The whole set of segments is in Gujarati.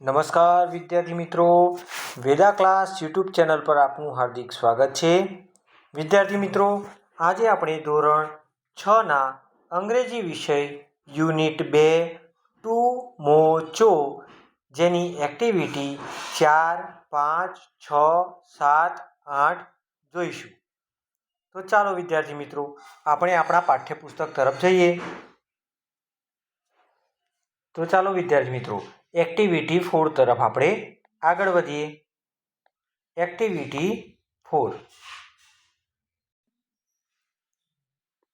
નમસ્કાર વિદ્યાર્થી મિત્રો, વેદા ક્લાસ યુટ્યુબ ચેનલ પર આપનું હાર્દિક સ્વાગત છે. વિદ્યાર્થી મિત્રો, આજે આપણે ધોરણ 6ના અંગ્રેજી વિષય યુનિટ 2 ટુ મોચો જેની એક્ટિવિટી 4, 5, 6, 7, 8 જોઈશું. તો ચાલો વિદ્યાર્થી મિત્રો, આપણે આપણા પાઠ્યપુસ્તક તરફ જઈએ. તો ચાલો વિદ્યાર્થી મિત્રો, એક્ટિવિટી 4 તરફ આપણે આગળ વધીએ. એક્ટિવિટી 4.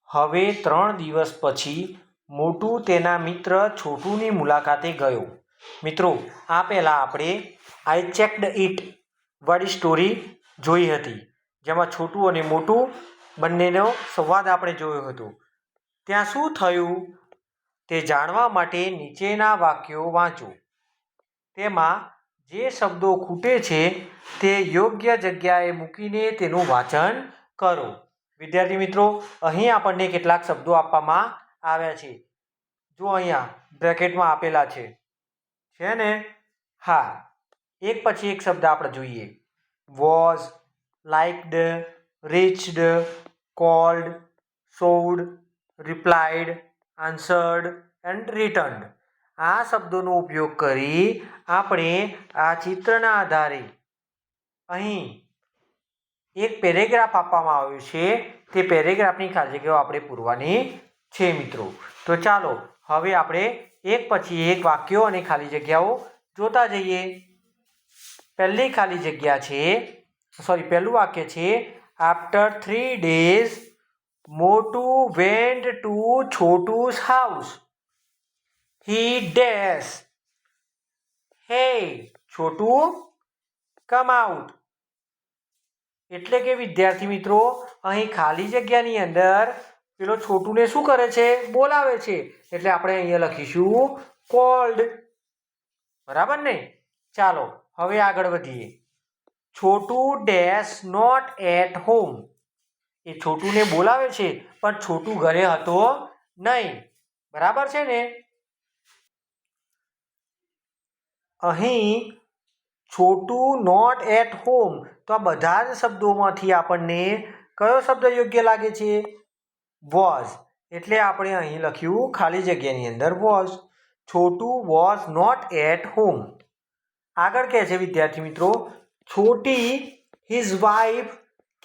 હવે 3 દિવસ પછી મોટું તેના મિત્ર છોટુની મુલાકાતે ગયો. મિત્રો, આ પહેલાં આપણે આઈ ચેકડ ઇટ વાળી સ્ટોરી જોઈ હતી, જેમાં છોટું અને મોટું બંનેનો સંવાદ આપણે જોયો હતો. ત્યાં શું થયું તે જાણવા માટે નીચેના વાક્યો વાંચો. તેમાં જે શબ્દો ખૂટે છે તે યોગ્ય જગ્યાએ મૂકીને તેનું વાંચન કરો. વિદ્યાર્થી મિત્રો, અહીં આપણને કેટલાક શબ્દો આપવામાં આવ્યા છે. જો અહીંયા બ્રેકેટમાં આપેલા છે ને? હા, એક પછી એક શબ્દ આપણે જોઈએ. Was, liked, reached, cold, showed, replied, answered and returned. આ શબ્દોનો ઉપયોગ કરી આપણે આ ચિત્રના આધારે અહીં એક પેરેગ્રાફ આપવામાં આવ્યો છે. તે પેરેગ્રાફની ખાલી જગ્યાઓ આપણે પૂરવાની છે મિત્રો. તો ચાલો હવે આપણે એક પછી એક વાક્યો અને ખાલી જગ્યાઓ જોતા જઈએ. પહેલું વાક્ય છે, after 3 days Motu went to Chhotu's house. He dash. Hey, Chhotu, come out. એટલે કે વિદ્યાર્થી મિત્રો, અહીં ખાલી જગ્યાની અંદર પેલો છોટુને શું કરે છે? બોલાવે છે. એટલે આપણે અહીંયા લખીશું કોલ્ડ. બરાબર ને? ચાલો હવે આગળ વધીએ. છોટું ડેશ નોટ એટ હોમ. એ છોટુને બોલાવે છે પણ છોટું ઘરે હતો નહીં. બરાબર છે ને? અહીં છોટું નોટ એટ હોમ, તો આ બધા જ શબ્દોમાંથી આપણને કયો શબ્દ યોગ્ય લાગે છે? વોઝ. એટલે આપણે અહીં લખ્યું ખાલી જગ્યાની અંદર was. Chhotu was not at home. આગળ કહે છે વિદ્યાર્થી મિત્રો, Chhoti his wife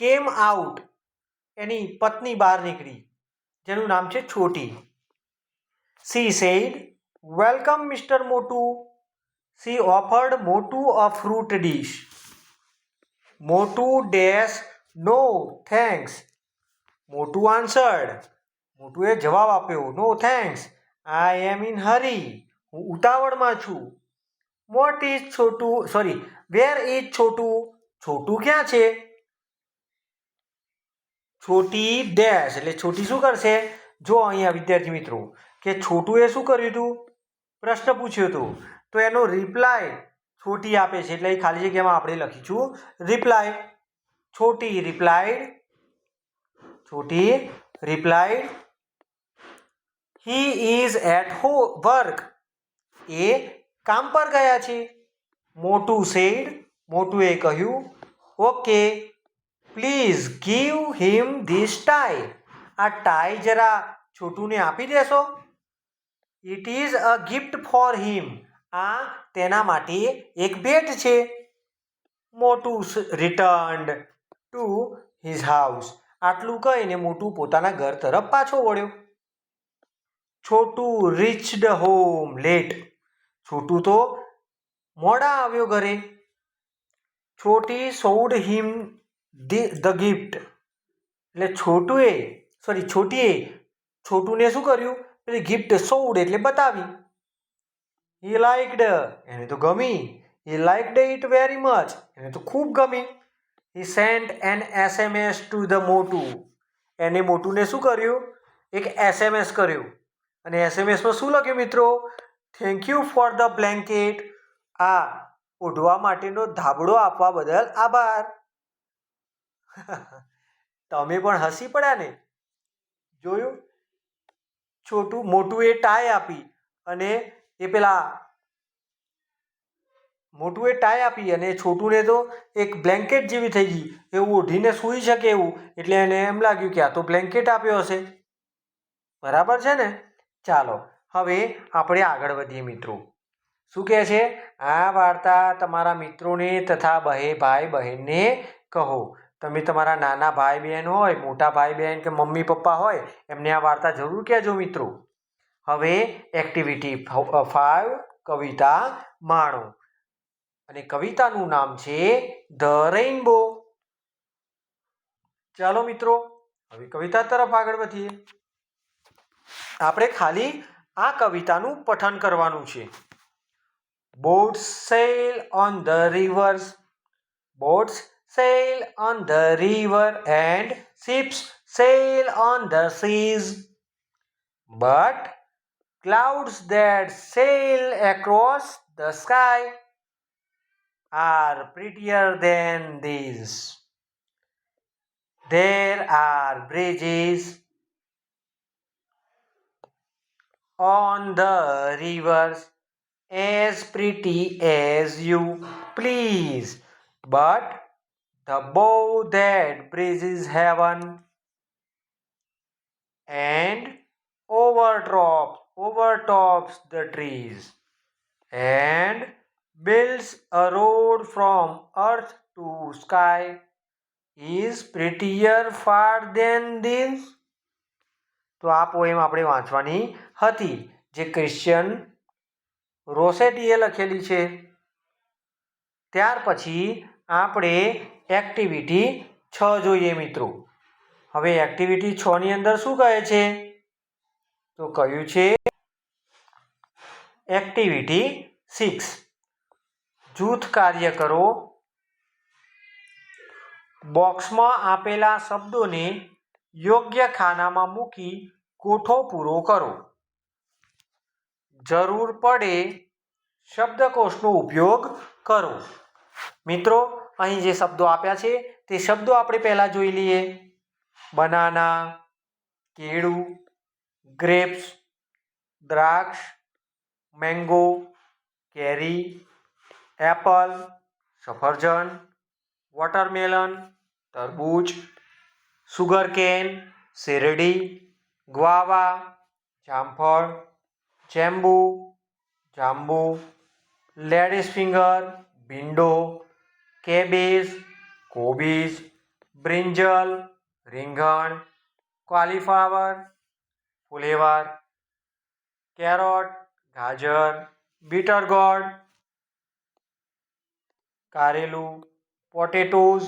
came out. એની પત્ની બહાર નીકળી, જેનું નામ છે છોટી. She said, welcome Mr. Motu. She offered Motu a fruit dish. Motu dash no thanks. Motu answered. મોટુએ જવાબ આપ્યો, no thanks. I am in hurry. હું ઉતાવળમાં છું. Where is Chhotu? છોટું ક્યાં છે? છોટી ડેશ. એટલે છોટી શું કરશે? જો અહીંયા વિદ્યાર્થી મિત્રો કે છોટુએ શું કર્યું હતું? પ્રશ્ન પૂછ્યો હતો, તો એનો રિપ્લાય છોટી આપે છે. એટલે ખાલી જગ્યામાં આપણે લખીશું reply. Chhoti replied he is at work. એ કામ પર ગયા છે. મોટું સેડ. મોટુએ કહ્યું, okay, please give him this tie. આ ટાઈ જરા છોટુને આપી દેશો. It is a gift for him. આ તેના માટે એક ભેટ છે. મોટું રિટર્ન્ડ ટુ હિઝ હાઉસ. આટલું કહીને મોટું પોતાના ઘર તરફ પાછો વળ્યો. છોટું રીચડ હોમ લેટ. છોટું તો મોડા આવ્યો ઘરે. છોટી સોડ હિમ ધ ગિફ્ટ. એટલે છોટીએ છોટુને શું કર્યું? પેલી ગિફ્ટ સોડ એટલે બતાવી. He liked. એને તો ગમી. He liked it very much. એને તો ખૂબ ગમી. He sent an SMS to the Motu. એને મોટુને શું કર્યું? એક SMS કર્યું. અને SMSમાં શું લખ્યું મિત્રો? Thank you for the blanket. આ ઓઢવા માટેનો ધાબળો આપવા બદલ આભાર. તમે પણ હસી પડ્યા ને? જોયું? મોટુએ ટાઈ આપી અને એ પેલા મોટુએ ટાઈ આપી અને છોટુને તો એક બ્લેન્કેટ જેવી થઈ ગઈ, એવું ઓઢીને સૂઈ શકે એવું, એટલે એને એમ લાગ્યું કે આ તો બ્લેન્કેટ આપ્યો હશે. બરાબર છે ને? ચાલો હવે આપણે આગળ વધીએ મિત્રો. શું કહે છે? આ વાર્તા તમારા મિત્રોને તથા ભાઈ બહેનને કહો. તમે તમારા નાના ભાઈ બહેન હોય, મોટા ભાઈ બહેન કે મમ્મી પપ્પા હોય, એમને આ વાર્તા જરૂર કહેજો મિત્રો. હવે એક્ટિવિટી 5 કવિતા માણો. અને કવિતાનું નામ છે ધ રેઇનબો. ચાલો મિત્રો હવે કવિતા તરફ આગળ વધીએ. આપણે ખાલી આ કવિતાનું પઠન કરવાનું છે. Boats sail on the rivers, boats sail on the river, and ships sail on the seas. But clouds that sail across the sky are prettier than these. There are bridges on the rivers as pretty as you please, but the bow that bridges heaven and overtops the trees and builds a road from earth to sky is prettier far than this. તો આ પોએમ આપણે વાંચવાની હતી, જે ક્રિશ્ચિયન રોસેટીએ લખેલી છે. ત્યાર પછી આપણે એક્ટિવિટી 6 જોઈએ મિત્રો. હવે એક્ટિવિટી 6 ની અંદર શું કહે છે? તો કહ્યું છે એક્ટિવિટી 6 જૂથ કાર્ય કરો. બોક્સમાં આપેલા શબ્દોને યોગ્ય ખાનામાં મૂકી કોઠો પૂરો કરો. જરૂર પડે શબ્દકોશનો ઉપયોગ કરો. મિત્રો અહીં જે શબ્દો આપ્યા છે તે શબ્દો આપણે પહેલા જોઈ લઈએ. બનાના કેળું, ગ્રેપ્સ દ્રાક્ષ, મેંગો કેરી, એપલ સફરજન, વોટરમેલન તરબૂચ, સુગરકેન શેરડી, ગ્વાવા જામફળ, ચેમ્બુ જાંબુ, લેડીઝ ફિંગર ભીંડો, કેબેજ કોબીજ, બ્રિંજલ રીંગણ, કોલીફ્લાવર ફુલેવર, કેરોટ ગાજર, બીટર ગોર્ડ કારેલું, પોટેટોઝ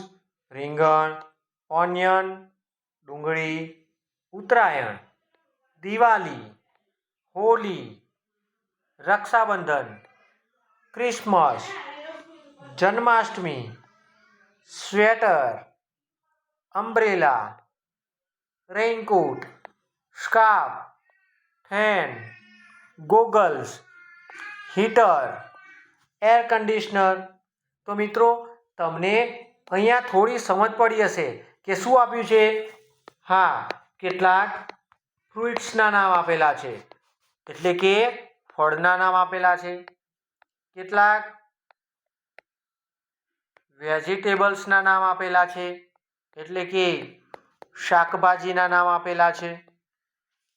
રીંગણ, ઓનિયન ડુંગળી, Uttarayan, Diwali, Holi, Rakshabandhan, Christmas, Janmashtami, sweater, umbrella, raincoat, scarf, fan, goggles, heater, air conditioner. તો મિત્રો તમને અહીંયા થોડી સમજ પડી હશે કે શું આપ્યું છે. હા, કેટલાક ફ્રૂટ્સના નામ આપેલા છે, એટલે કે ફળના નામ આપેલા છે. કેટલાક વેજીટેબલ્સના નામ આપેલા છે, એટલે કે શાકભાજીના નામ આપેલા છે.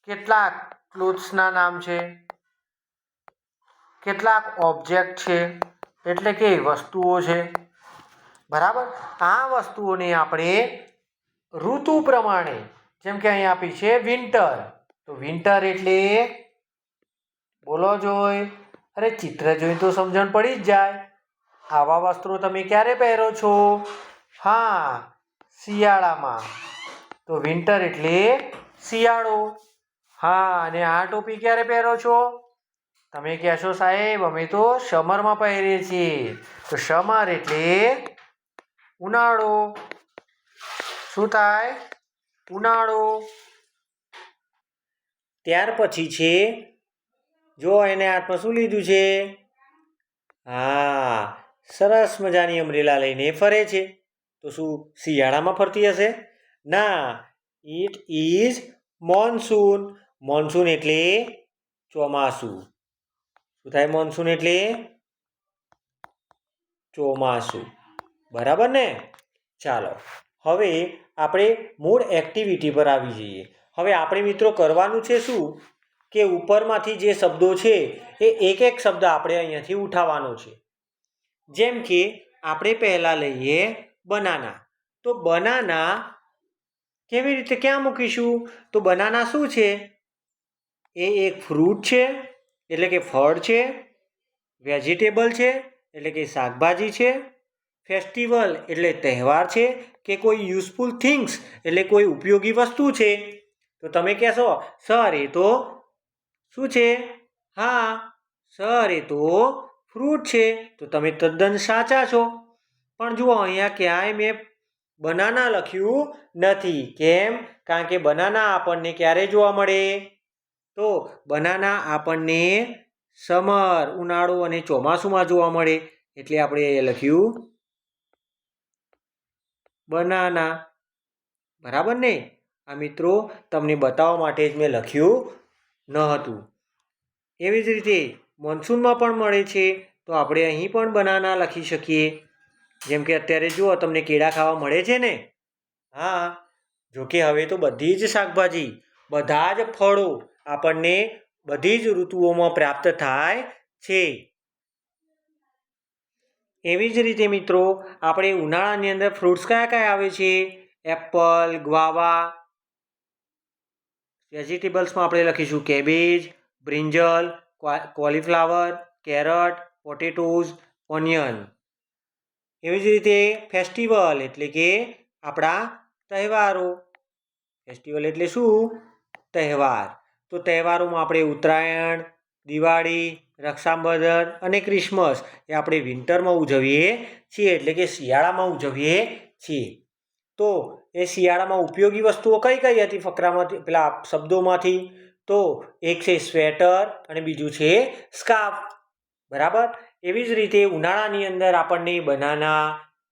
કેટલાક ક્લોથ્સના નામ છે. કેટલાક ઓબ્જેક્ટ છે, એટલે કે વસ્તુઓ છે. બરાબર. આ વસ્તુઓને આપણે ઋતુ પ્રમાણે, જેમ કે અહીં આપી છે વિન્ટર, તો વિન્ટર એટલે બોલો જોઈ. અરે ચિત્ર જોઈ તો સમજણ પડી જ જાય. આવા વસ્ત્રો તમે ક્યારે પહેરો છો? હા, શિયાળામાં. તો વિન્ટર એટલે શિયાળો. હા, અને આ ટોપી ક્યારે પહેરો છો? તમે કહેશો સાહેબ અમે તો સમરમાં પહેરીએ છીએ. તો સમર એટલે ઉનાળો. શું થાય? ઉનાળો. ત્યાર પછી છે, જો એને હાથમાં શું લીધું છે? હા, સરસ મજાની અમ્બ્રેલા લઈને ફરે છે. તો શું શિયાળામાં ફરતી હશે? ના, ઇટ ઇઝ મોન્સૂન. મોન્સૂન એટલે ચોમાસું. શું થાય મોન્સૂન એટલે? ચોમાસું. બરાબર ને? ચાલો હવે આપણે મૂળ એક્ટિવિટી પર આવી જઈએ. હવે આપણે મિત્રો કરવાનું છે શું કે ઉપરમાંથી જે શબ્દો છે એ એક એક શબ્દ આપણે અહીંયાથી ઉઠાવવાનો છે. જેમ કે આપણે પહેલાં લઈએ બનાના. તો બનાના કેવી રીતે ક્યાં મૂકીશું? તો બનાના શું છે? એ એક ફ્રૂટ છે એટલે કે ફળ છે, વેજીટેબલ છે એટલે કે શાકભાજી છે, ફેસ્ટિવલ એટલે તહેવાર છે, કે કોઈ યુઝફુલ થિંગ્સ એટલે કોઈ ઉપયોગી વસ્તુ છે. તો તમે કહેશો સર એ તો શું છે? હા સર એ તો ફ્રૂટ છે. તો તમે તદ્દન સાચા છો. પણ જુઓ અહીંયા ક્યાંય મેં બનાના લખ્યું નથી. કેમ? કારણ કે બનાના આપણને ક્યારે જોવા મળે? તો બનાના આપણને સમર ઉનાળો અને ચોમાસુમાં જોવા મળે. એટલે આપણે એ લખ્યું બનાના. બરાબર ને? આ મિત્રો તમને બતાવવા માટે જ મેં લખ્યું ન હતું. એવી જ રીતે મોન્સૂનમાં પણ મળે છે. તો આપણે અહીં પણ બનાના લખી શકીએ. જેમ કે અત્યારે જુઓ તમને કેળા ખાવા મળે છે ને? હા, જોકે હવે તો બધી જ શાકભાજી, બધા જ ફળો આપણને બધી જ ઋતુઓમાં પ્રાપ્ત થાય છે. એવી જ રીતે મિત્રો આપણે ઉનાળાની અંદર ફ્રૂટ્સ કયા કયા આવે છે? Apple, guava. વેજીટેબલ્સમાં આપણે લખીશું cabbage, brinjal, cauliflower, carrot, potatoes, onion. એવી જ રીતે ફેસ્ટિવલ એટલે કે આપણા તહેવારો. ફેસ્ટિવલ એટલે શું? તહેવાર. તો તહેવારોમાં આપણે ઉત્તરાયણ, દિવાળી, રક્ષાબંધન અને ક્રિસમસ એ આપણે વિન્ટરમાં ઉજવીએ છીએ એટલે કે શિયાળામાં ઉજવીએ છીએ. તો એ શિયાળામાં ઉપયોગી વસ્તુઓ કઈ કઈ હતી ફકરામાંથી પેલા શબ્દોમાંથી? તો એક છે સ્વેટર અને બીજું છે સ્કાર્ફ. બરાબર? એવી જ રીતે ઉનાળાની અંદર આપણને banana,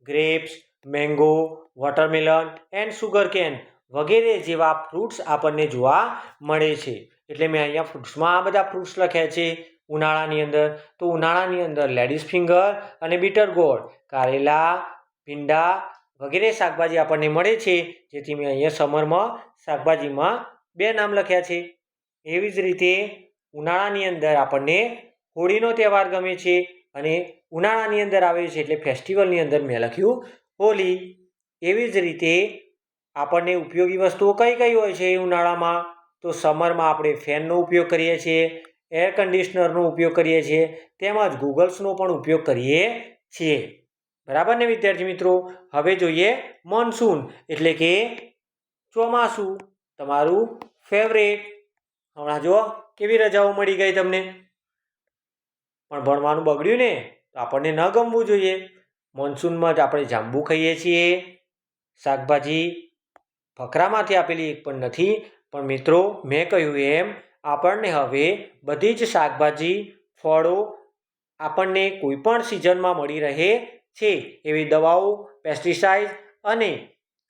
grapes, mango, watermelon and sugarcane વગેરે જેવા ફ્રૂટ્સ આપણને જોવા મળે છે. એટલે મેં અહીંયા ફ્રૂટ્સમાં આ બધા ફ્રૂટ્સ લખ્યા છે ઉનાળાની અંદર. તો ઉનાળાની અંદર લેડીઝ ફિંગર અને બીટર ગોળ, કારેલા, ભીંડા વગેરે શાકભાજી આપણને મળે છે. જેથી મેં અહીંયા સમરમાં શાકભાજીમાં 2 નામ લખ્યા છે. એવી જ રીતે ઉનાળાની અંદર આપણને હોળીનો તહેવાર ગમે છે અને ઉનાળાની અંદર આવે છે એટલે ફેસ્ટિવલની અંદર મેં લખ્યું હોળી. એવી જ રીતે આપણને ઉપયોગી વસ્તુઓ કઈ કઈ હોય છે ઉનાળામાં? તો સમરમાં આપણે ફેનનો ઉપયોગ કરીએ છીએ, એર કન્ડિશનરનો ઉપયોગ કરીએ છીએ, તેમજ ગૂગલ્સનો પણ ઉપયોગ કરીએ છીએ. બરાબર ને વિદ્યાર્થી મિત્રો? હવે જોઈએ મોન્સૂન એટલે કે ચોમાસું, તમારું ફેવરેટ. હમણાં જુઓ કેવી રજાઓ મળી ગઈ તમને. પણ ભણવાનું બગડ્યું ને? તો આપણને ન ગમવું જોઈએ. મોન્સૂનમાં જ આપણે જાંબુ ખાઈએ છીએ. શાકભાજી ફકરામાંથી આપેલી એક પણ નથી. પણ મિત્રો મેં કહ્યું એમ આપણને હવે બધી જ શાકભાજી, ફળો આપણને કોઈ પણ સિઝનમાં મળી રહે છે. એવી દવાઓ, પેસ્ટિસાઇડ અને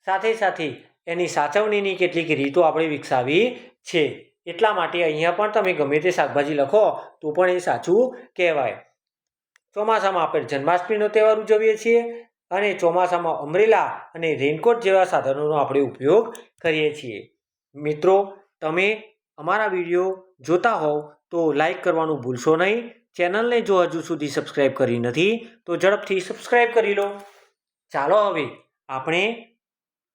સાથે સાથે એની સાચવણીની કેટલીક રીતો આપણે વિકસાવી છે. એટલા માટે અહીંયા પણ તમે ગમે તે શાકભાજી લખો તો પણ એ સાચું કહેવાય. ચોમાસામાં આપણે જન્માષ્ટમીનો તહેવાર ઉજવીએ છીએ અને ચોમાસામાં અમ્બ્રેલા અને રેનકોટ જેવા સાધનોનો આપણે ઉપયોગ કરીએ છીએ. મિત્રો તમે અમારા વિડીયો જોતા હોવ તો લાઈક કરવાનું ભૂલશો નહીં. ચેનલને જો હજુ સુધી સબસ્ક્રાઈબ કરી નથી તો ઝડપથી સબસ્ક્રાઈબ કરી લો. ચાલો હવે આપણે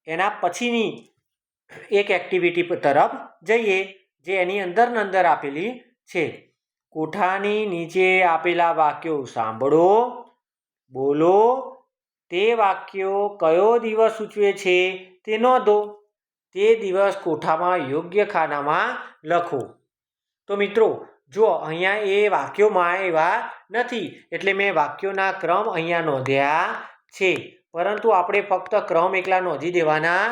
એના પછીની એક એક્ટિવિટી તરફ જઈએ જે એની અંદર આપેલી છે. કોઠાની નીચે આપેલા વાક્યો સાંભળો, બોલો. તે વાક્યો કયો દિવસ સૂચવે છે તે નોંધો. તે દિવસ કોઠામાં યોગ્ય ખાનામાં લખો. તો મિત્રો જો અહીંયા એ વાક્યોમાં એવા નથી એટલે મેં વાક્યોના ક્રમ અહીંયા નોંધ્યા છે. પરંતુ આપણે ફક્ત ક્રમ એકલા નોંધી દેવાના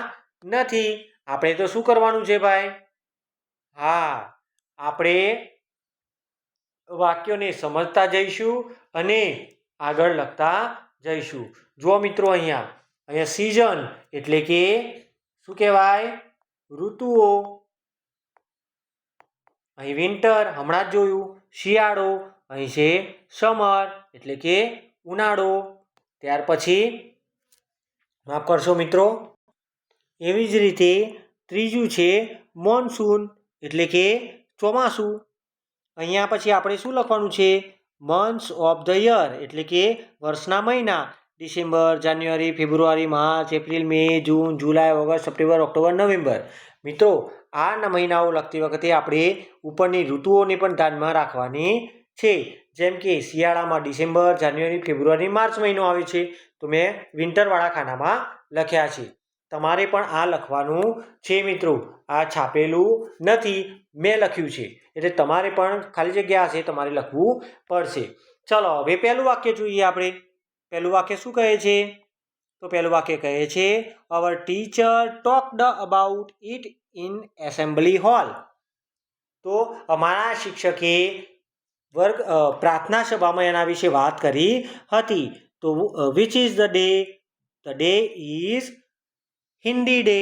નથી. આપણે તો શું કરવાનું છે ભાઈ? હા, આપણે વાક્યોને સમજતા જઈશું અને આગળ લખતા જઈશું. જુઓ મિત્રો અહીંયા સિઝન એટલે કે શું કહેવાય? ઋતુઓ. અહીં વિન્ટર હમણાં જ જોયું. શિયાળો અહીં છે સમર એટલે કે ઉનાળો. ત્યાર પછી માફ કરશો મિત્રો, એવી જ રીતે ત્રીજું છે મોન્સૂન એટલે કે ચોમાસું. અહીંયા પછી આપણે શું લખવાનું છે? મંથ્સ ઓફ ધ યર એટલે કે વર્ષના મહિના. ડિસેમ્બર, જાન્યુઆરી, ફેબ્રુઆરી, માર્ચ, એપ્રિલ, મે, જૂન, જુલાઈ, ઓગસ્ટ, સપ્ટેમ્બર, ઓક્ટોબર, નવેમ્બર. મિત્રો આ મહિનાઓ લખતી વખતે આપણે ઉપરની ઋતુઓને પણ ધ્યાનમાં રાખવાની છે. જેમ કે શિયાળામાં ડિસેમ્બર, જાન્યુઆરી, ફેબ્રુઆરી, માર્ચ મહિનો આવે છે, તો મેં વિન્ટરવાળા ખાનામાં લખ્યા છે. તમારે પણ આ લખવાનું છે મિત્રો. આ છાપેલું નથી, મેં લખ્યું છે, એટલે તમારે પણ ખાલી જગ્યા હશે તમારે લખવું પડશે. ચલો હવે પહેલું વાક્ય જોઈએ આપણે. પહેલું વાક્ય શું કહે છે? તો પહેલું વાક્ય કહે છે our teacher talked about it in assembly hall. તો અમારા શિક્ષકે પ્રાર્થના સભામાં એના વિશે વાત કરી હતી. તો which is the day? The day is Hindi day.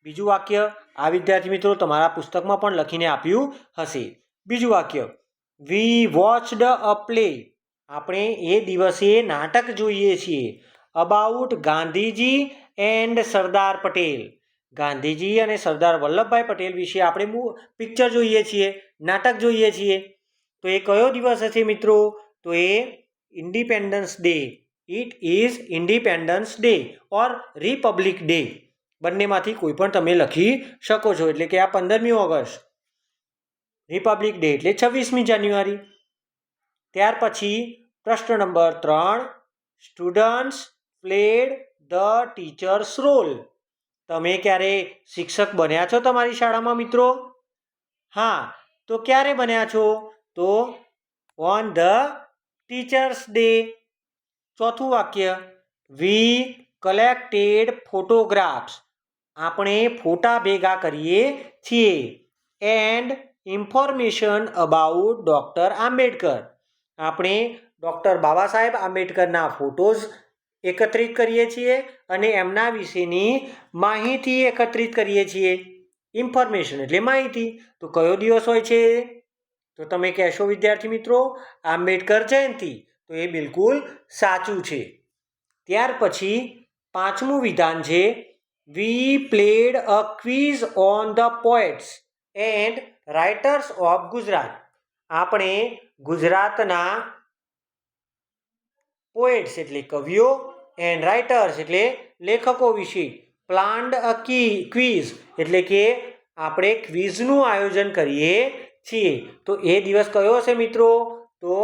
બીજું વાક્ય આ વિદ્યાર્થી મિત્રો તમારા પુસ્તકમાં પણ લખીને આપ્યું હશે. બીજું વાક્ય વી વોચડ અ પ્લે. આપણે એ દિવસે નાટક જોઈએ છીએ અબાઉટ ગાંધીજી એન્ડ સરદાર પટેલ. ગાંધીજી અને સરદાર વલ્લભભાઈ પટેલ વિશે આપણે પિક્ચર જોઈએ છીએ, નાટક જોઈએ છીએ. તો એ કયો દિવસ હશે મિત્રો? તો એ independence day. It is independence day or republic day. બંનેમાંથી કોઈ પણ તમે લખી શકો છો. એટલે કે આ 15મી ઓગસ્ટ, રિપબ્લિક ડે એટલે 26મી જાન્યુઆરી. ત્યાર પછી પ્રશ્ન number 3, students played the teachers role. તમે ક્યારે શિક્ષક બન્યા છો તમારી શાળામાં મિત્રો? હા, તો ક્યારે બન્યા છો? તો ઓન ધ ટીચર્સ ડે. ચોથું વાક્ય વી કલેક્ટેડ ફોટોગ્રાફ્સ. આપણે ફોટા ભેગા કરીએ છીએ and information about doctor Ambedkar. આપણે ડૉક્ટર બાબા સાહેબ આંબેડકરના ફોટોઝ એકત્રિત કરીએ છીએ અને એમના વિશેની માહિતી એકત્રિત કરીએ છીએ. ઇન્ફોર્મેશન એટલે માહિતી. તો કયો દિવસ હોય છે? તો તમે કહેશો વિદ્યાર્થી મિત્રો આંબેડકર જયંતિ. તો એ બિલકુલ સાચું છે. ત્યાર પછી 5મું વિધાન છે we played a quiz on the poets and writers of Gujarat. આપણે ગુજરાતના પોએટ્સ એટલે કવિઓ એન્ડ રાઇટર્સ એટલે લેખકો વિશે પ્લાન્ડ અ ક્વિઝ એટલે કે આપણે ક્વિઝનું આયોજન કરીએ છીએ. તો એ દિવસ કયો હશે મિત્રો? તો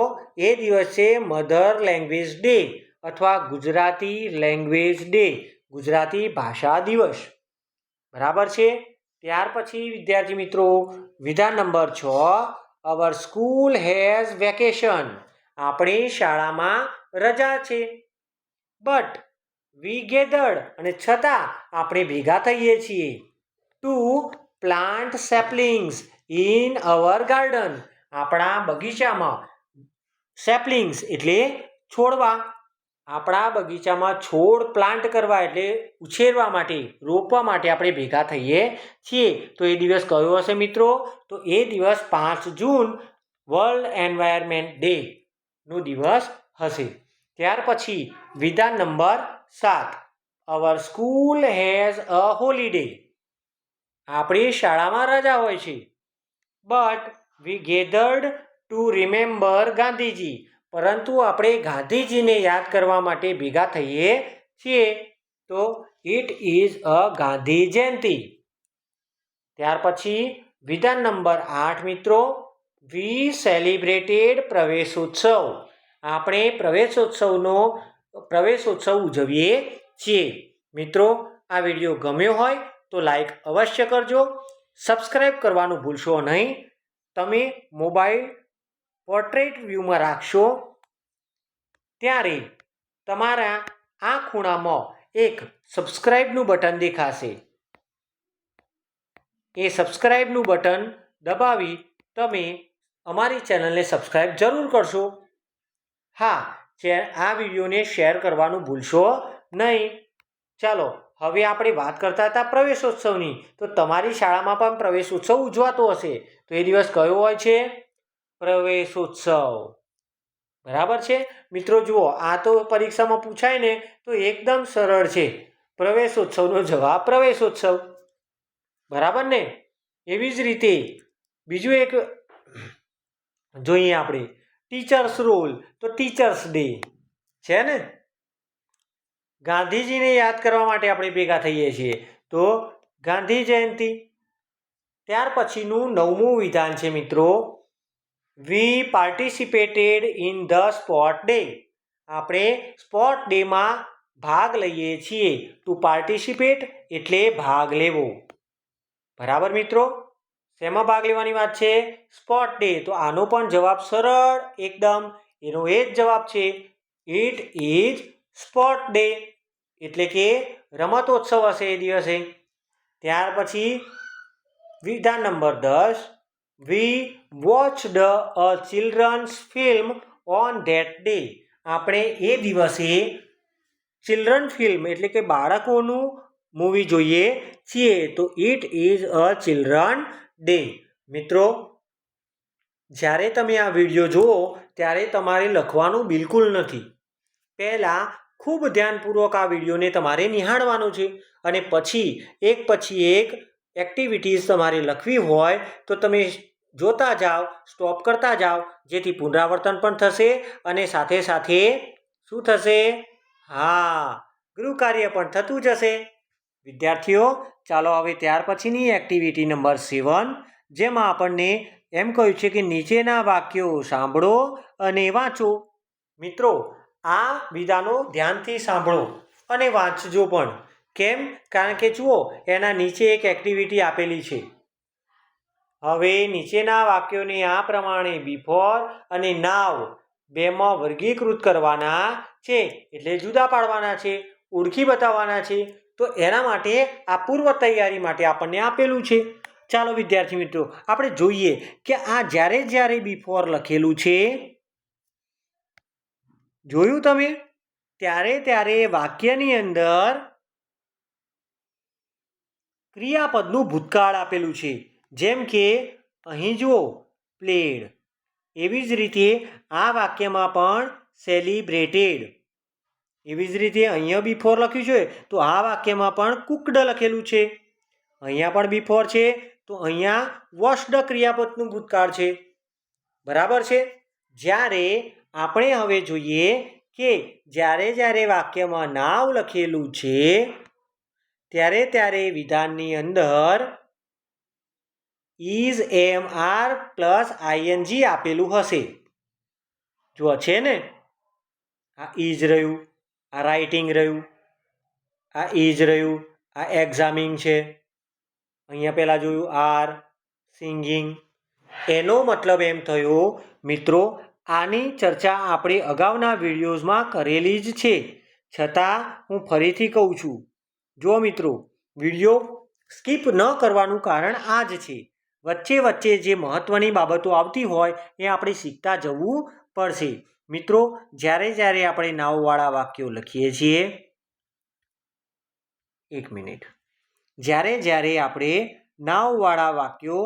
એ દિવસ છે મધર લેંગ્વેજ ડે અથવા ગુજરાતી લેંગ્વેજ ડે, ગુજરાતી ભાષા દિવસ. બરાબર છે. ત્યાર પછી વિદ્યાર્થી મિત્રો વિધાન number 6, our school has vacation. આપણી શાળામાં રજા છે. બટ વી ગેધર્ડ અને છતાં આપણે ભેગા થઈએ છીએ to plant saplings in our garden. આપણા બગીચામાં સેપલિંગ્સ એટલે છોડવા. આપણા બગીચામાં છોડ પ્લાન્ટ કરવા એટલે ઉછેરવા માટે, રોપવા માટે આપણે ભેગા થઈએ છીએ. તો એ દિવસ કયો હશે મિત્રો? તો એ દિવસ 5 જૂન વર્લ્ડ એન્વાયરમેન્ટ ડેનો દિવસ હશે. ત્યાર પછી વિધાન number 7, our school has a holiday. આપણી શાળામાં રજા હોય છે. But we gathered two remember Gandhiji. પરંતુ આપણે ગાંધીજીને યાદ કરવા માટે ભેગા થઈએ છીએ. તો ઇટ ઇઝ અ ગાંધી જયંતિ. ત્યાર પછી વિધાન નંબર 8 મિત્રો વી સેલિબ્રેટેડ પ્રવેશોત્સવ. આપણે પ્રવેશોત્સવ ઉજવીએ છીએ. મિત્રો આ વિડીયો ગમ્યો હોય તો લાઈક અવશ્ય કરજો. સબસ્ક્રાઈબ કરવાનું ભૂલશો નહીં. તમે મોબાઈલ પોર્ટ્રેટ વ્યૂમાં રાખશો ત્યારે તમારા આ ખૂણામાં એક સબસ્ક્રાઈબનું બટન દેખાશે. એ સબસ્ક્રાઈબનું બટન દબાવી તમે અમારી ચેનલને સબસ્ક્રાઈબ જરૂર કરશો. હા, આ વિડીયોને શેર કરવાનું ભૂલશો નહીં. ચાલો હવે આપણે વાત કરતા હતા પ્રવેશોત્સવની. તો તમારી શાળામાં પણ પ્રવેશોત્સવ ઉજવાતો હશે. તો એ દિવસ કયો હોય છે? પ્રવેશોત્સવ. બરાબર છે મિત્રો? જુઓ, આ તો પરીક્ષામાં પૂછાય ને તો એકદમ સરળ છે. પ્રવેશોત્સવનો જવાબ પ્રવેશોત્સવ. બરાબર ને? એવી જ રીતે બીજું એક જોઈએ આપણે, ટીચર્સ રોલ, તો ટીચર્સ ડે છે ને. ગાંધીજીને યાદ કરવા માટે આપણે ભેગા થઈએ છીએ તો ગાંધી જયંતિ. ત્યાર પછીનું 9મું વિધાન છે મિત્રો, we participated in the sport day. આપણે સ્પોર્ટ ડેમાં ભાગ લઈએ છીએ. ટુ પાર્ટિસિપેટ એટલે ભાગ લેવો. બરાબર મિત્રો? શેમાં ભાગ લેવાની વાત છે? Sport day. તો આનો પણ જવાબ સરળ એકદમ, એનો એ જ જવાબ છે, ઇટ ઇઝ સ્પોર્ટ ડે. એટલે કે રમતોત્સવ હશે એ દિવસે. ત્યાર પછી વિધાન number 10, we watched a children's film on that day. આપણે એ દિવસે ચિલ્ડ્રન ફિલ્મ એટલે કે બાળકોનું મૂવી જોઈએ છીએ. તો it is a children day. મિત્રો, જ્યારે તમે આ વિડીયો જુઓ ત્યારે તમારે લખવાનું બિલકુલ નથી. પહેલાં ખૂબ ધ્યાનપૂર્વક આ વિડીયોને તમારે નિહાળવાનો છે અને પછી એક એક્ટિવિટીઝ તમારે લખવી હોય તો તમે જોતા જાઓ, સ્ટોપ કરતા જાઓ, જેથી પુનરાવર્તન પણ થશે અને સાથે સાથે શું થશે? હા, ગૃહકાર્ય પણ થતું જશે. વિદ્યાર્થીઓ, ચાલો હવે ત્યાર પછીની એક્ટિવિટી નંબર 7, જેમાં આપણને એમ કહ્યું છે કે નીચેના વાક્યો સાંભળો અને વાંચો. મિત્રો, આ વિધાનો ધ્યાનથી સાંભળો અને વાંચજો પણ. કેમ? કારણ કે જુઓ, એના નીચે એક એક્ટિવિટી આપેલી છે. હવે નીચેના વાક્યોને આ પ્રમાણે બિફોર અને નાવ બેમાં વર્ગીકૃત કરવાના છે, એટલે જુદા પાડવાના છે, ઓળખી બતાવવાના છે. તો એના માટે આ પૂર્વ તૈયારી માટે આપણને આપેલું છે. ચાલો વિદ્યાર્થી મિત્રો, આપણે જોઈએ કે આ જ્યારે બિફોર લખેલું છે, જોયું તમે? ત્યારે વાક્યની અંદર ક્રિયાપદનું ભૂતકાળ આપેલું છે. જેમ કે અહીં જુઓ, પ્લેડ. એવી જ રીતે આ વાક્યમાં પણ સેલિબ્રેટેડ. એવી જ રીતે અહીંયા બિફોર લખ્યું છે તો આ વાક્યમાં પણ કુકડ લખેલું છે. અહીંયા પણ બિફોર છે તો અહીંયા વોશ્ડ ક્રિયાપદનું ભૂતકાળ છે. બરાબર છે? જ્યારે આપણે હવે જોઈએ કે જ્યારે વાક્યમાં નાવ લખેલું છે ત્યારે વિધાનની અંદર is am are plus ING આપેલું હશે. જો છે ને, આ ઇઝ રહ્યું, આ રાઇટિંગ રહ્યું, આ ઇઝ રહ્યું, આ એક્ઝામિંગ છે. અહીંયા પહેલાં જોયું આર સિંગિંગ. એનો મતલબ એમ થયો મિત્રો, આની ચર્ચા આપણે અગાઉના વિડીયોઝમાં કરેલી જ છે, છતાં હું ફરીથી કહું છું. જો મિત્રો, વિડીયો સ્કીપ ન કરવાનું કારણ આ જ છે. વચ્ચે જે મહત્ત્વની બાબતો આવતી હોય એ આપણે શીખતા જવું પડશે. મિત્રો, જ્યારે આપણે નાવવાળા વાક્યો લખીએ છીએ, એક મિનિટ, જ્યારે આપણે નાવવાળા વાક્યો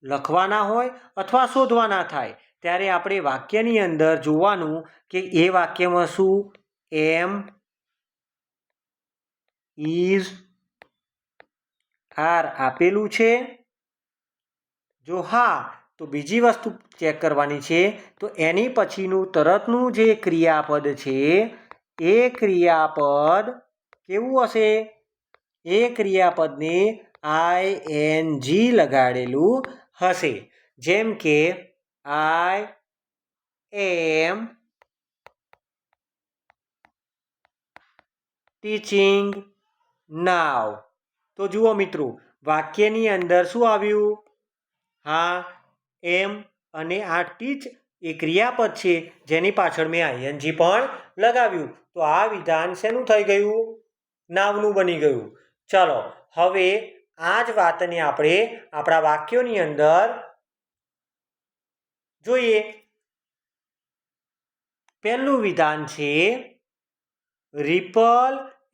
લખવાના હોય અથવા શોધવાના થાય ત્યારે આપણે વાક્યની અંદર જોવાનું કે એ વાક્યમાં શું એમ, ઇઝ, આર આપેલું છે. જો હા, તો બીજી વસ્તુ ચેક કરવાની છે. તો એની પછીનું તરતનું જે ક્રિયાપદ છે એ ક્રિયાપદ કેવું હશે? એ ક્રિયાપદને આઈએનજી લગાડેલું હશે. જેમ કે આઈ એમ ટીચિંગ નાવ. તો જુઓ મિત્રો, વાક્યની અંદર શું આવ્યું? હા, એમ અને આ ટીચ એ ક્રિયાપદ છે જેની પાછળ મેં આઈએનજી પણ લગાવ્યું. તો આ વિધાન શેનું થઈ ગયું? નાવનું બની ગયું. ચલો હવે આ જ વાતને આપણે આપણા વાક્યોની અંદર જોઈએ. પહેલું વિધાન છે, ripple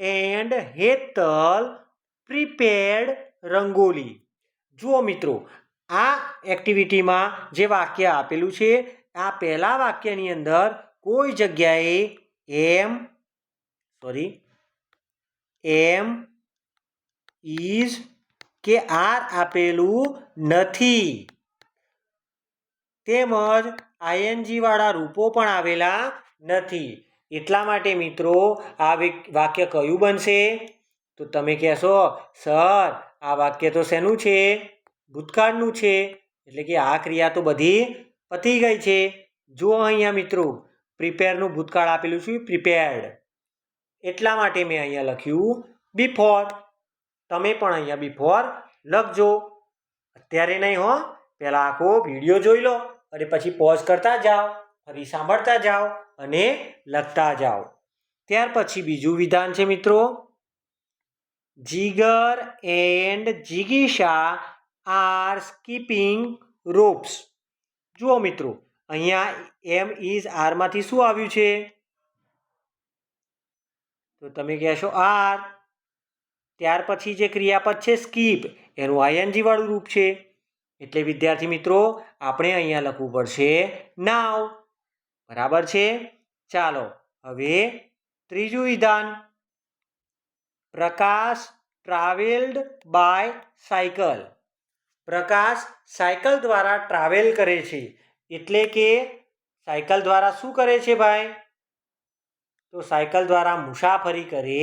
and Hetal prepared rangoli. જુઓ મિત્રો, આ એક્ટિવિટીમાં જે વાક્ય આપેલું છે, આ પહેલા વાક્યની અંદર કોઈ જગ્યાએ એમ ઇઝ કે આર આપેલું નથી, તેમજ આઈએનજી વાળા રૂપો પણ આવેલા નથી. એટલા માટે મિત્રો આ વાક્ય કયું બનશે? તો તમે કહેશો સર આ વાક્ય તો શેનું છે? ભૂતકાળનું છે. એટલે કે આ ક્રિયા તો બધી પતી ગઈ છે. જુઓ અહીંયા મિત્રો પ્રિપેરનું ભૂતકાળ આપેલું છે, પ્રિપેર્ડ. એટલા માટે મેં અહીંયા લખ્યું બિફોર. તમે પણ અહીંયા બિફોર લખજો. અત્યારે નહીં હો, પહેલાં આખો વિડીયો જોઈ લો અને પછી પોઝ કરતા જાઓ, ફરી સાંભળતા જાઓ અને લખતા જાઓ. ત્યાર પછી બીજું વિધાન છે મિત્રો, જીગર એન્ડ જિગીશા આર સ્કીપિંગ રોપ્સ. જુઓ મિત્રો અહીંયા એમ ઇઝ આરમાંથી શું આવ્યું છે? તો તમે કહેશો આર. ત્યાર પછી જે ક્રિયાપદ છે સ્કીપ, એનું આઈએનજી વાળું રૂપ છે. એટલે વિદ્યાર્થી મિત્રો આપણે અહીંયા લખવું પડશે નાવ. બરાબર છે? ચાલો હવે ત્રીજું વિધાન, Prakash travelled by cycle. Prakash cycle દ્વારા ટ્રાવેલ કરે છે. એટલે કે સાયકલ દ્વારા શું કરે છે ભાઈ? તો સાયકલ દ્વારા મુસાફરી કરે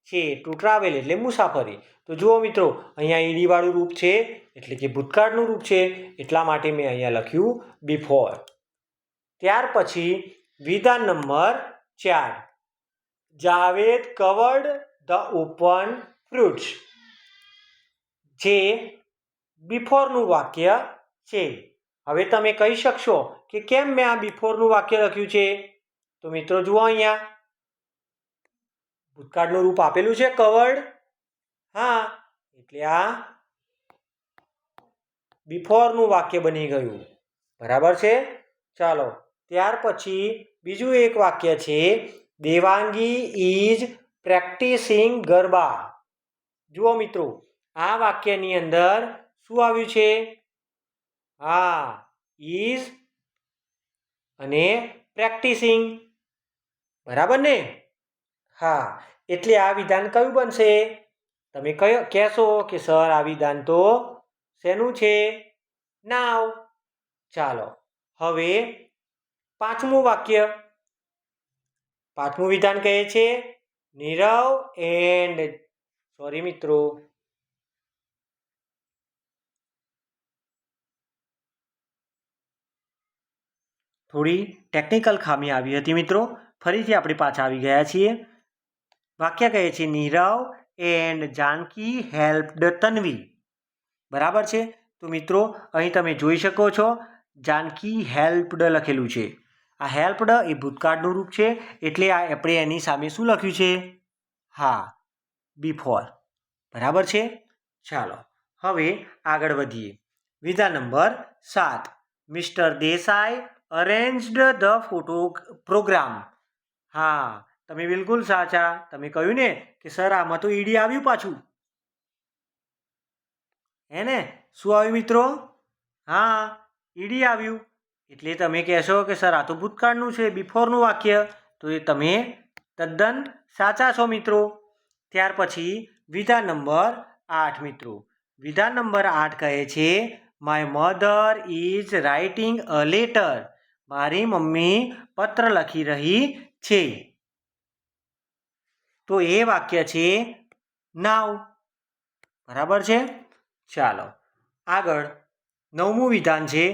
છે. ટુ ટ્રાવેલ એટલે મુસાફરી. તો જુઓ મિત્રો અહીંયા ઈડી વાળું રૂપ છે એટલે કે ભૂતકાળનું રૂપ છે. એટલા માટે મેં અહીંયા લખ્યું બિફોર. ત્યાર પછી વિધાન number 4, Javed covered the open fruits. જે બિફોરનું વાક્ય છે. હવે તમે કહી શકશો કે કેમ મેં આ બિફોરનું વાક્ય લખ્યું છે? તો મિત્રો જુઓ અહીંયા ભૂતકાળનું રૂપ આપેલું છે કવર્ડ. હા, એટલે આ બિફોરનું વાક્ય બની ગયું. બરાબર છે? ચાલો ત્યાર પછી બીજું એક વાક્ય છે, દેવાંગી ઇઝ પ્રેક્ટિસિંગ ગરબા. જુઓ મિત્રો આ વાક્યની અંદર શું આવ્યું છે? હા, ઇઝ અને પ્રેક્ટિસિંગ. બરાબર ને? હા, એટલે આ વિધાન કયું બનશે? તમે કહેશો કે સર આ વિધાન તો શેનું છે? નાવ. ચાલો હવે પાંચમું વાક્ય. પાંચમું વિધાન કહે છે, નીરવ એન્ડ સોરી મિત્રો થોડી ટેકનિકલ ખામી આવી હતી મિત્રો. ફરીથી આપણે પાછા આવી ગયા છીએ. વાક્ય કહે છે, નીરવ એન્ડ જાનકી હેલ્પડ તન્વી. બરાબર છે? તો મિત્રો અહીં તમે જોઈ શકો છો જાનકી હેલ્પડ લખેલું છે. આ હેલ્પડ એ ભૂતકાળનું રૂપ છે. એટલે આપણે એની સામે શું લખ્યું છે? હા, બિફોર. બરાબર છે? ચાલો હવે આગળ વધીએ. વિધાન number 7, mister Desai arranged the photo programme. હા, તમે બિલકુલ સાચા. તમે કહ્યું ને કે સર આમાં તો ઈડી આવ્યું પાછું. હે ને? શું આવ્યું મિત્રો? હા, ઈડી આવ્યું. એટલે તમે કહેશો કે સર આ તો ભૂતકાળનું છે, બિફોરનું વાક્ય. તો એ તમે તદ્દન સાચા છો મિત્રો. ત્યાર પછી વિધાન નંબર 8 મિત્રો. વિધાન નંબર 8 કહે છે, my mother is writing a letter. મારી મમ્મી પત્ર લખી રહી છે. તો એ વાક્ય છે નાવ. બરાબર છે? ચાલો આગળ 9મું વિધાન છે,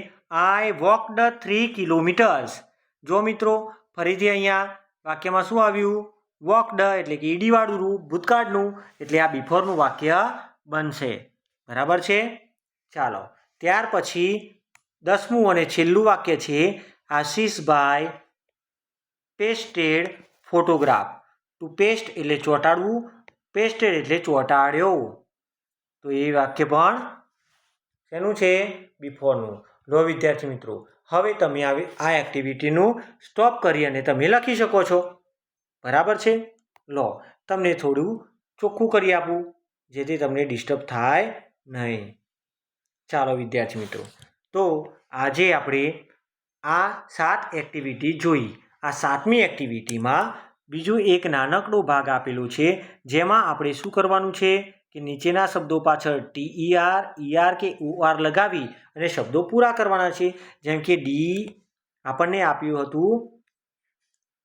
આઈ વોકડ 3 કિલોમીટર્સ. જો મિત્રો ફરીથી અહીંયા વાક્યમાં શું આવ્યું? વોકડ એટલે કે ઈડી વાળું રૂપ ભૂતકાળનું. એટલે આ બિફોરનું વાક્ય બનશે. બરાબર છે? ચાલો ત્યાર પછી 10મું અને છેલ્લું વાક્ય છે, આશીષભાઈ પેસ્ટેડ ફોટોગ્રાફ. ટુ પેસ્ટ એટલે ચોંટાડવું, પેસ્ટેડ એટલે ચોંટાડ્યો. તો એ વાક્ય પણ શેનું છે? બિફોરનું. લો વિદ્યાર્થી મિત્રો હવે તમે આ એક્ટિવિટીનું સ્ટોપ કરી અને તમે લખી શકો છો. બરાબર છે? લો તમને થોડું ચોખ્ખું કરી આપું જેથી તમને ડિસ્ટર્બ થાય નહીં. ચાલો વિદ્યાર્થી મિત્રો, તો આજે આપણે આ 7 એક્ટિવિટી જોઈ આ 7મી એક્ટિવિટીમાં બીજું એક નાનકડો ભાગ આપેલો છે, જેમાં આપણે શું કરવાનું છે કે નીચેના શબ્દો પાછળ TER, ER કે OR લગાવી અને શબ્દો પૂરા કરવાના છે. જેમ કે આપણને આપ્યું હતું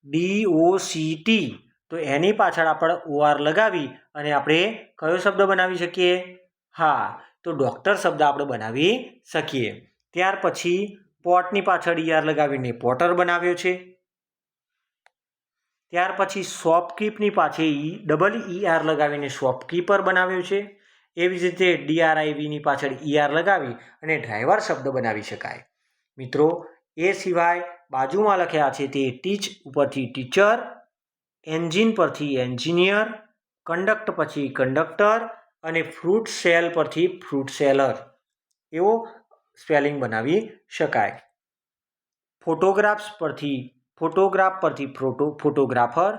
DOCT, તો એની પાછળ આપણે OR લગાવી અને આપણે કયો શબ્દ બનાવી શકીએ? હા, તો ડૉક્ટર શબ્દ આપણે બનાવી શકીએ. ત્યાર પછી પોટની પાછળ ER લગાવીને પોટર બનાવ્યો છે. ત્યાર પછી શોપકીપની પાછળ ER લગાવીને શોપકીપર બનાવ્યો છે. એવી જ રીતે DRIVની પાછળ ER લગાવી અને ડ્રાઈવર શબ્દ બનાવી શકાય. મિત્રો, એ સિવાય બાજુમાં લખ્યા છે તે ટીચ ઉપરથી ટીચર, એન્જિન પરથી એન્જિનિયર, કંડક્ટ પછી કંડક્ટર અને ફ્રૂટ સેલ પરથી ફ્રૂટ સેલર એવો સ્પેલિંગ બનાવી શકાય. ફોટોગ્રાફ પરથી ફોટોગ્રાફર,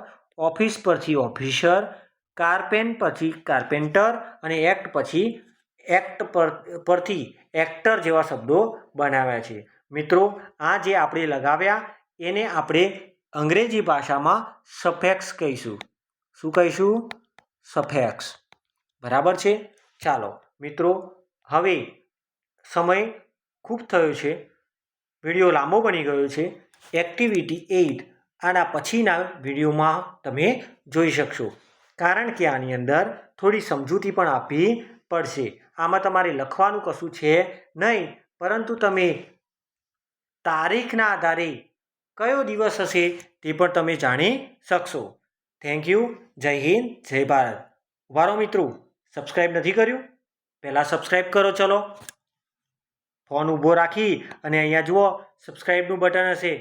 ઓફિસ પરથી ઓફિસર, કારપેન પછી કાર્પેન્ટર અને એક્ટ પરથી એક્ટર જેવા શબ્દો બનાવ્યા છે. મિત્રો, આ જે આપણે લગાવ્યા એને આપણે અંગ્રેજી ભાષામાં સફેક્સ કહીશું. શું કહીશું? સફેક્સ. બરાબર છે? ચાલો મિત્રો, હવે સમય ખૂબ થયો છે, વિડીયો લાંબો બની ગયો છે. એક્ટિવિટી 8 આના પછીના વિડીયોમાં તમે જોઈ શકશો, કારણ કે આની અંદર થોડી સમજૂતી પણ આપવી પડશે. આમાં તમારે લખવાનું કશું છે નહીં, પરંતુ તમે તારીખના આધારે કયો દિવસ હશે તે પણ તમે જાણી શકશો. Thank you. જય હિન્દ, જય ભારત. ઉભા રહો મિત્રો, સબસ્ક્રાઈબ નથી કર્યું? પહેલાં સબસ્ક્રાઈબ કરો. ચલો, ફોન ઊભો રાખી અને અહીંયા જુઓ સબસ્ક્રાઈબનું બટન હશે,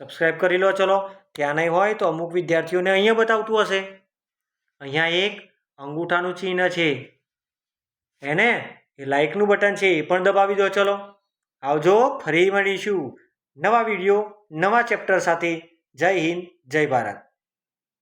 સબસ્ક્રાઈબ કરી લો. ચલો, ત્યાં નહીં હોય તો અમુક વિદ્યાર્થીઓને અહીંયા બતાવતું હશે. અહીંયા એક અંગૂઠાનું ચિહ્ન છે, એને એ લાઇકનું બટન છે, એ પણ દબાવી દો. ચલો, આવજો. ફરી મળીશું નવા વિડીયો નવા ચેપ્ટર સાથે. જય હિન્દ, જય ભારત.